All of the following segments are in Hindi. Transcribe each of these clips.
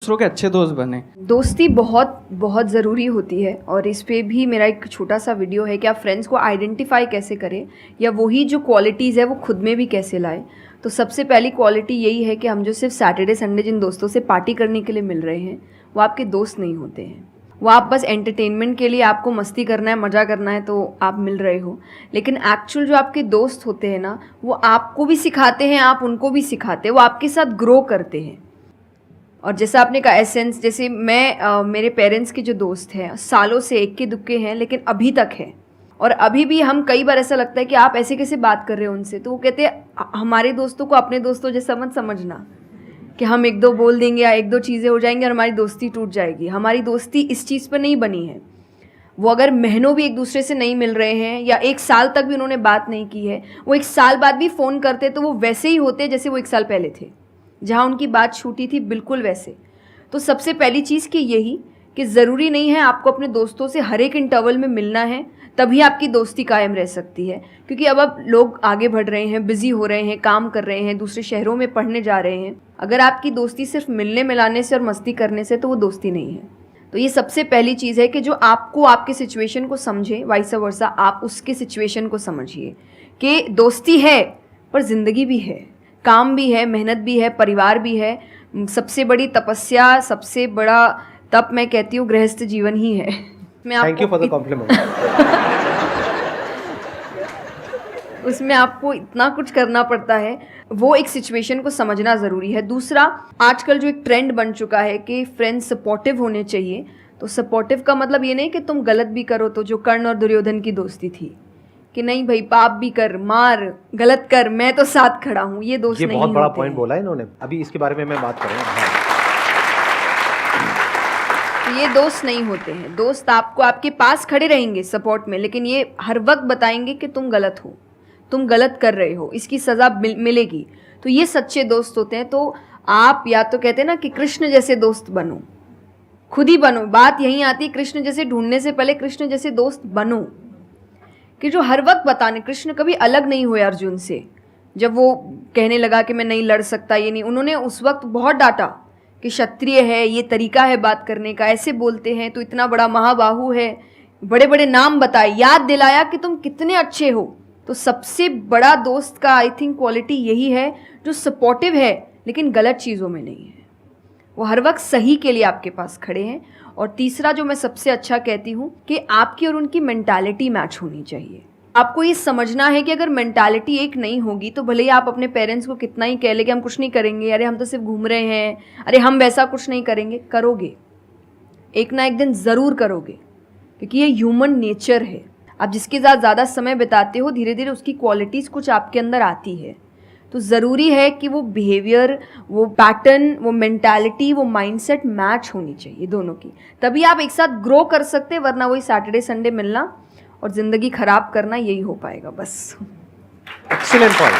दूसरों के अच्छे दोस्त बने। दोस्ती बहुत बहुत ज़रूरी होती है और इस पे भी मेरा एक छोटा सा वीडियो है कि आप फ्रेंड्स को आइडेंटिफाई कैसे करें या वही जो क्वालिटीज़ है वो खुद में भी कैसे लाएं। तो सबसे पहली क्वालिटी यही है कि हम जो सिर्फ सैटरडे संडे जिन दोस्तों से पार्टी करने के लिए मिल रहे हैं वो आपके दोस्त नहीं होते हैं। वो आप बस एंटरटेनमेंट के लिए, आपको मस्ती करना है, मज़ा करना है तो आप मिल रहे हो, लेकिन एक्चुअल जो आपके दोस्त होते हैं ना वो आपको भी सिखाते हैं, आप उनको भी सिखाते हैं, वो आपके साथ ग्रो करते हैं। और जैसा आपने कहा एसेंस, जैसे मैं मेरे पेरेंट्स के जो दोस्त हैं सालों से इक्के दुक्के हैं लेकिन अभी तक हैं, और अभी भी हम कई बार ऐसा लगता है कि आप ऐसे कैसे बात कर रहे हो उनसे, तो वो कहते हैं हमारे दोस्तों को अपने दोस्तों जैसा मत समझना कि हम एक दो बोल देंगे या एक दो चीज़ें हो जाएंगी और हमारी दोस्ती टूट जाएगी। हमारी दोस्ती इस चीज़ पर नहीं बनी है। वो अगर महीनों भी एक दूसरे से नहीं मिल रहे हैं या एक साल तक भी उन्होंने बात नहीं की है, वो एक साल बाद भी फ़ोन करते तो वो वैसे ही होते जैसे वो एक साल पहले थे, जहाँ उनकी बात छूटी थी बिल्कुल वैसे। तो सबसे पहली चीज़ कि यही कि ज़रूरी नहीं है आपको अपने दोस्तों से हर एक इंटरवल में मिलना है तभी आपकी दोस्ती कायम रह सकती है, क्योंकि अब लोग आगे बढ़ रहे हैं, बिज़ी हो रहे हैं, काम कर रहे हैं, दूसरे शहरों में पढ़ने जा रहे हैं। अगर आपकी दोस्ती सिर्फ मिलने मिलाने से और मस्ती करने से तो वो दोस्ती नहीं है। तो ये सबसे पहली चीज़ है कि जो आपको आपके सिचुएशन को समझे, वाइस वर्सा आप उसके सिचुएशन को समझिए कि दोस्ती है पर ज़िंदगी भी है, काम भी है, मेहनत भी है, परिवार भी है। सबसे बड़ी तपस्या, सबसे बड़ा तप मैं कहती हूँ गृहस्थ जीवन ही है। Thank you for the compliment. उसमें आपको इतना कुछ करना पड़ता है, वो एक सिचुएशन को समझना ज़रूरी है। दूसरा, आजकल जो एक ट्रेंड बन चुका है कि फ्रेंड्स सपोर्टिव होने चाहिए, तो सपोर्टिव का मतलब ये नहीं कि तुम गलत भी करो, तो जो कर्ण और दुर्योधन की दोस्ती थी कि नहीं भाई पाप भी कर, मार, गलत कर, मैं तो साथ खड़ा हूँ, ये दोस्त नहीं होते। ये बहुत बड़ा पॉइंट बोला है इन्होंने, अभी इसके बारे में मैं बात करूँगा। ये दोस्त नहीं होते हैं। दोस्त आपको आपके पास खड़े रहेंगे सपोर्ट में, लेकिन ये हर वक्त बताएंगे कि तुम गलत हो, तुम गलत कर रहे हो, इसकी सज़ा मिलेगी। तो ये सच्चे दोस्त होते हैं। तो आप या तो कहते हैं ना कि कृष्ण जैसे दोस्त बनो, खुद ही बनो। बात यहीं आती है, कृष्ण जैसे ढूंढने से पहले कृष्ण जैसे दोस्त बनो कि जो हर वक्त बताने। कृष्ण कभी अलग नहीं हुए अर्जुन से। जब वो कहने लगा कि मैं नहीं लड़ सकता, ये नहीं, उन्होंने उस वक्त बहुत डांटा कि क्षत्रिय है, ये तरीका है बात करने का, ऐसे बोलते हैं, तो इतना बड़ा महाबाहु है, बड़े बड़े नाम बताए, याद दिलाया कि तुम कितने अच्छे हो। तो सबसे बड़ा दोस्त का आई थिंक क्वालिटी यही है जो सपोर्टिव है लेकिन गलत चीज़ों में नहीं है, वो हर वक्त सही के लिए आपके पास खड़े हैं। और तीसरा जो मैं सबसे अच्छा कहती हूँ कि आपकी और उनकी मेंटालिटी मैच होनी चाहिए। आपको ये समझना है कि अगर मेंटालिटी एक नहीं होगी तो भले ही आप अपने पेरेंट्स को कितना ही कह ले कि हम कुछ नहीं करेंगे, अरे हम तो सिर्फ घूम रहे हैं, अरे हम वैसा कुछ नहीं करेंगे, करोगे एक ना एक दिन ज़रूर करोगे, क्योंकि ये ह्यूमन नेचर है। आप जिसके साथ ज़्यादा समय बिताते हो धीरे धीरे उसकी क्वालिटीज़ कुछ आपके अंदर आती है। तो ज़रूरी है कि वो बिहेवियर, वो पैटर्न, वो मेंटालिटी, वो माइंडसेट मैच होनी चाहिए दोनों की, तभी आप एक साथ ग्रो कर सकते हैं। वरना वही सैटरडे संडे मिलना और ज़िंदगी ख़राब करना, यही हो पाएगा बस। Excellent point.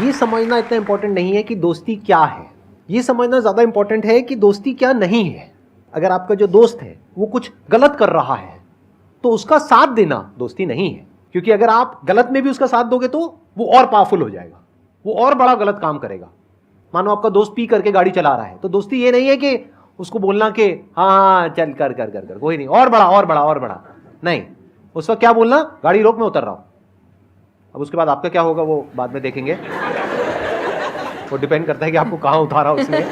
ये समझना इतना इंपॉर्टेंट नहीं है कि दोस्ती क्या है, ये समझना ज़्यादा इंपॉर्टेंट है कि दोस्ती क्या नहीं है। अगर आपका जो दोस्त है वो कुछ गलत कर रहा है तो उसका साथ देना दोस्ती नहीं है, क्योंकि अगर आप गलत में भी उसका साथ दोगे तो वो और पावरफुल हो जाएगा, वो और बड़ा गलत काम करेगा। मानो आपका दोस्त पी करके गाड़ी चला रहा है, तो दोस्ती ये नहीं है कि उसको बोलना कि हाँ चल कर कर कर कर कोई नहीं, और बड़ा और बड़ा और बड़ा नहीं। उस वक्त क्या बोलना, गाड़ी रोक, मैं उतर रहा हूं। अब उसके बाद आपका क्या होगा वो बाद में देखेंगे, वो डिपेंड करता है कि आपको कहां उतारा उसने।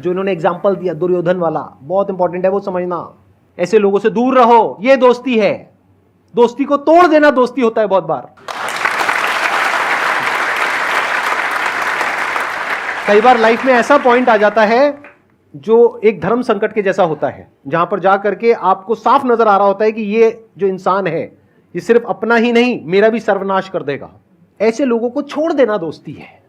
जो इन्होंने एग्जाम्पल दिया दुर्योधन वाला, बहुत इंपॉर्टेंट है वो समझना। ऐसे लोगों से दूर रहो, ये दोस्ती है। दोस्ती को तोड़ देना दोस्ती होता है बहुत बार। कई बार लाइफ में ऐसा पॉइंट आ जाता है जो एक धर्म संकट के जैसा होता है, जहां पर जा करके आपको साफ नजर आ रहा होता है कि ये जो इंसान है ये सिर्फ अपना ही नहीं मेरा भी सर्वनाश कर देगा। ऐसे लोगों को छोड़ देना दोस्ती है।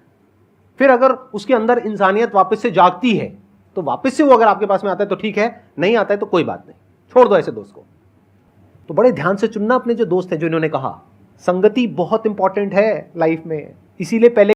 फिर अगर उसके अंदर इंसानियत वापस से जागती है तो वापस से वो अगर आपके पास में आता है तो ठीक है, नहीं आता है तो कोई बात नहीं, छोड़ दो ऐसे दोस्त को। तो बड़े ध्यान से चुनना अपने जो दोस्त हैं। जो इन्होंने कहा, संगति बहुत इंपॉर्टेंट है लाइफ में, इसीलिए पहले